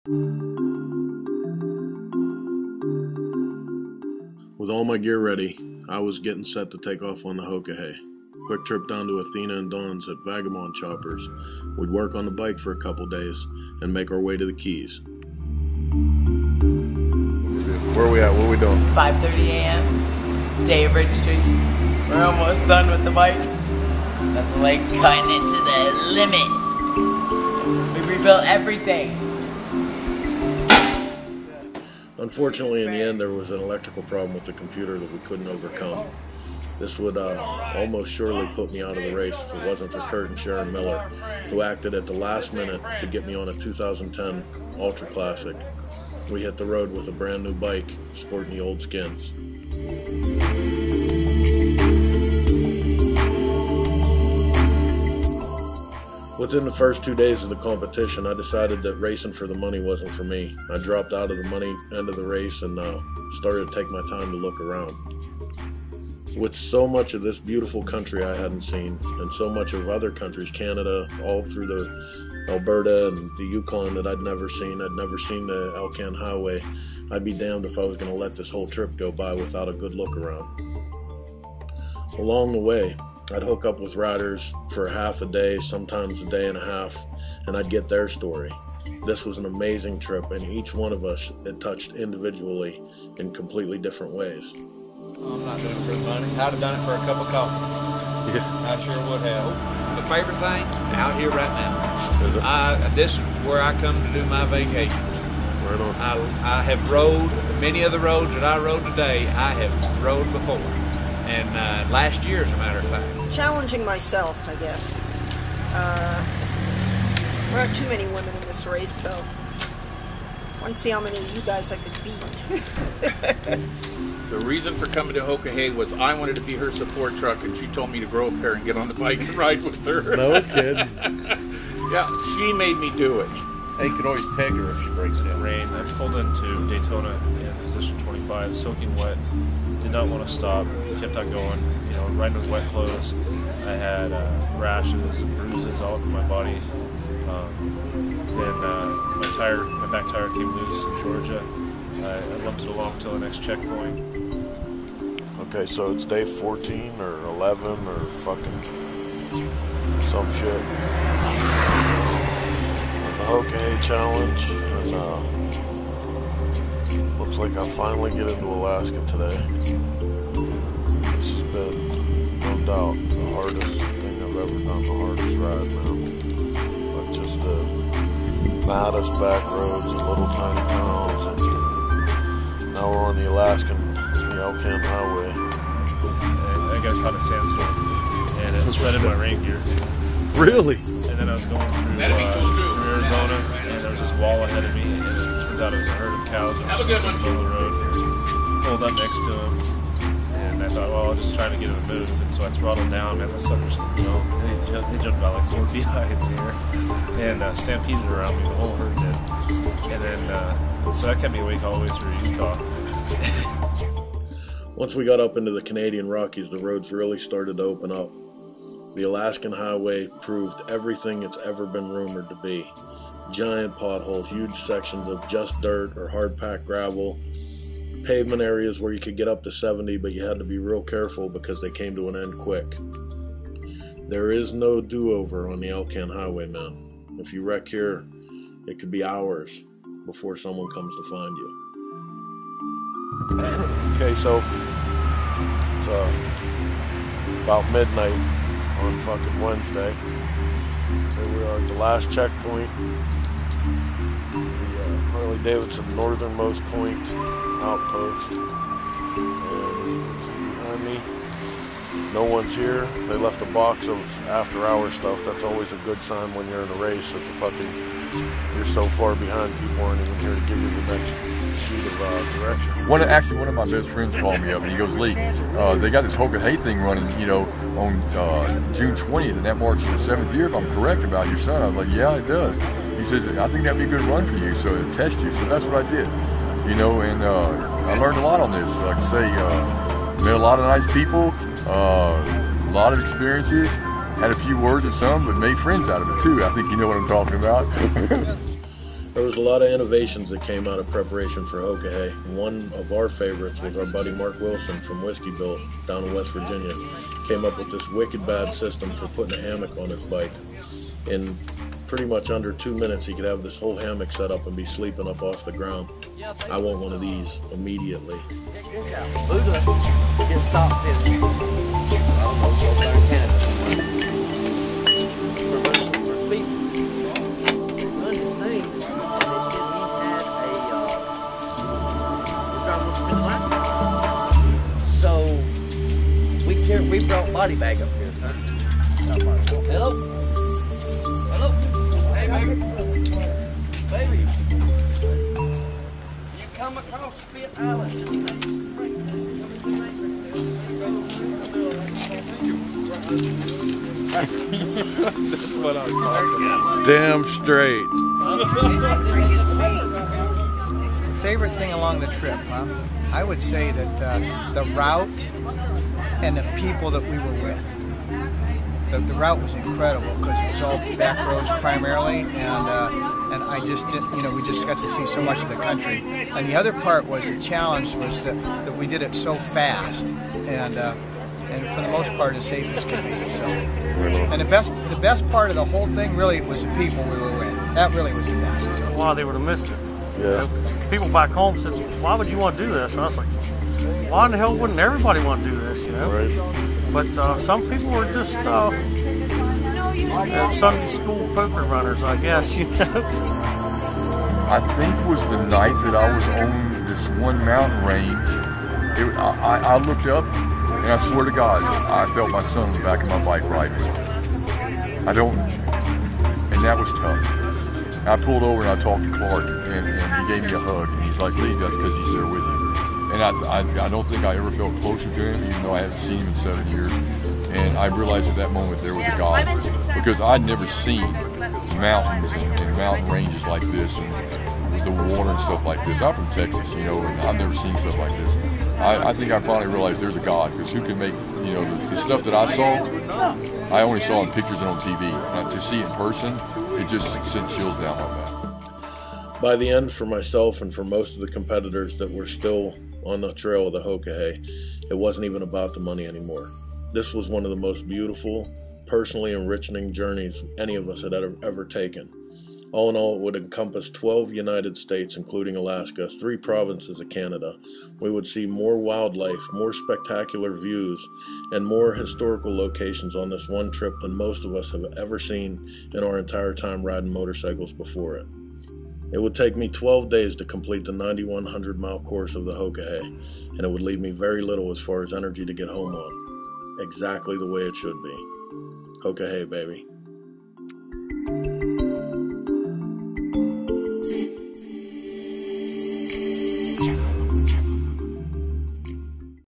With all my gear ready, I was getting set to take off on the Hoka Hey. Quick trip down to Athena and Dawn's at Vagabond Choppers. We'd work on the bike for a couple days and make our way to the Keys. Where are we at? What are we doing? 5:30 a.m. Day of registration. We're almost done with the bike. Nothing like cutting it to the limit. We rebuilt everything. Unfortunately, in the end, there was an electrical problem with the computer that we couldn't overcome. This would almost surely put me out of the race if it wasn't for Kurt and Sharon Miller, who acted at the last minute to get me on a 2010 Ultra Classic. We hit the road with a brand new bike, sporting the old skins. Within the first 2 days of the competition, I decided that racing for the money wasn't for me. I dropped out of the money end of the race and started to take my time to look around. With so much of this beautiful country I hadn't seen, and so much of other countries, Canada, all through the Alberta and the Yukon that I'd never seen the Alaskan highway, I'd be damned if I was going to let this whole trip go by without a good look around. Along the way, I'd hook up with riders for half a day, sometimes a day and a half, and I'd get their story. This was an amazing trip, and each one of us it touched individually in completely different ways. I'm not doing it for the money. I'd have done it for a cup of coffee. Yeah. I sure would have. The favorite thing out here right now. Is it? This is where I come to do my vacations. Right on. I have rode many of the roads that I rode today. I have rode before, and last year, as a matter of fact. Challenging myself, I guess. There aren't too many women in this race, so I want to see how many of you guys I could beat. The reason for coming to Hoka Hey was I wanted to be her support truck, and she told me to grow a pair and get on the bike and ride with her. No kidding. Yeah, she made me do it. Hey, you could always peg her if she breaks down. Rain. I pulled into Daytona in position 25, soaking wet. Did not want to stop. Kept on going. You know, riding with wet clothes. I had rashes and bruises all over my body. Then my back tire came loose in Georgia. I limped it along till the next checkpoint. Okay, so it's day 14 or 11 or fucking some shit. The Hoka Hey challenge, and looks like I'll finally get into Alaska today. This has been, no doubt, the hardest thing I've ever done, the hardest ride, man. But just the maddest back roads and little tiny towns, and now we're on the Alaskan, the Alaskan highway. I got caught in a sandstorm, and it shredded my rain gear. Really? And then I was going through Arizona, and there was this wall ahead of me, and it turns out it was a herd of cows that was in the middle of the road. Pulled up next to him, and I thought, well, I'll just try to get him to move. And so I throttled down, and the suckers, you know, they jumped about like 4 feet high in the air, and stampeded around me, the whole herd did. And then, so that kept me awake all the way through Utah. Once we got up into the Canadian Rockies, the roads really started to open up. The Alaskan highway proved everything it's ever been rumored to be. Giant potholes, huge sections of just dirt or hard-packed gravel, pavement areas where you could get up to 70, but you had to be real careful because they came to an end quick. There is no do-over on the Alaskan highway, man. If you wreck here, it could be hours before someone comes to find you. Okay, so it's about midnight on fucking Wednesday. Here we are at the last checkpoint, the Harley-Davidson northernmost point outpost. And behind me, no one's here. They left a box of after-hour stuff. That's always a good sign when you're in a race that you're so far behind, people aren't even here to give you the next sheet of direction. One of my best friends called me up and he goes, Lee, they got this Hoka Hey thing running, you know, on June 20th, and that marks the 7th year, if I'm correct, about your son. I was like, yeah, it does. He says, I think that'd be a good run for you, so to test you. So that's what I did, you know, and I learned a lot on this. Like I say, met a lot of nice people, a lot of experiences, had a few words with some, but made friends out of it too. I think you know what I'm talking about. There was a lot of innovations that came out of preparation for Hoka Hey. One of our favorites was our buddy Mark Wilson from Whiskeyville down in West Virginia. Came up with this wicked bad system for putting a hammock on his bike. In pretty much under 2 minutes, he could have this whole hammock set up and be sleeping up off the ground. I want one of these immediately. Buddha gets stopped in, I don't know, somewhere in Canada. For people. Run this thing, and it said he had so we brought body bag up here, sir. Hello? Hello? Hey, baby. Baby. You come across Spit Island. That's what I'm talking about. Damn straight. Favorite thing along the trip, huh? I would say that the route and the people that we were with. The route was incredible because it was all back roads primarily, and I just didn't, we just got to see so much of the country. And the other part was the challenge was that we did it so fast, and for the most part as safe as could be. So, and the best part of the whole thing really was the people we were with. That really was the best. So. Why they would have missed it. Yeah. People back home said, "Why would you want to do this?" And I was like, "Why in the hell wouldn't everybody want to do this?" Right. But some people were just Sunday school poker runners, I guess. I think it was the night that I was on this one mountain range. I looked up, and I swear to God, I felt my son on the back of my bike riding. And that was tough. I pulled over and I talked to Clark, and he gave me a hug, and he's like, "Lee, that's because he's there with you." And I don't think I ever felt closer to him, even though I haven't seen him in 7 years. And I realized at that moment there was a God, because I'd never seen mountains and mountain ranges like this, and the water and stuff like this. I'm from Texas, and I've never seen stuff like this. I think I finally realized there's a God, because who can make, the stuff that I saw, I only saw in pictures and on TV. To see it in person, it just sent chills down my back. By the end, for myself and for most of the competitors that were still on the trail of the Hoka Hey, it wasn't even about the money anymore. This was one of the most beautiful, personally enriching journeys any of us had ever taken. All in all, it would encompass 12 United States, including Alaska, 3 provinces of Canada. We would see more wildlife, more spectacular views, and more historical locations on this one trip than most of us have ever seen in our entire time riding motorcycles before it. It would take me 12 days to complete the 9,100-mile course of the Hoka Hey, and it would leave me very little as far as energy to get home on. Exactly the way it should be. Hoka Hey, baby.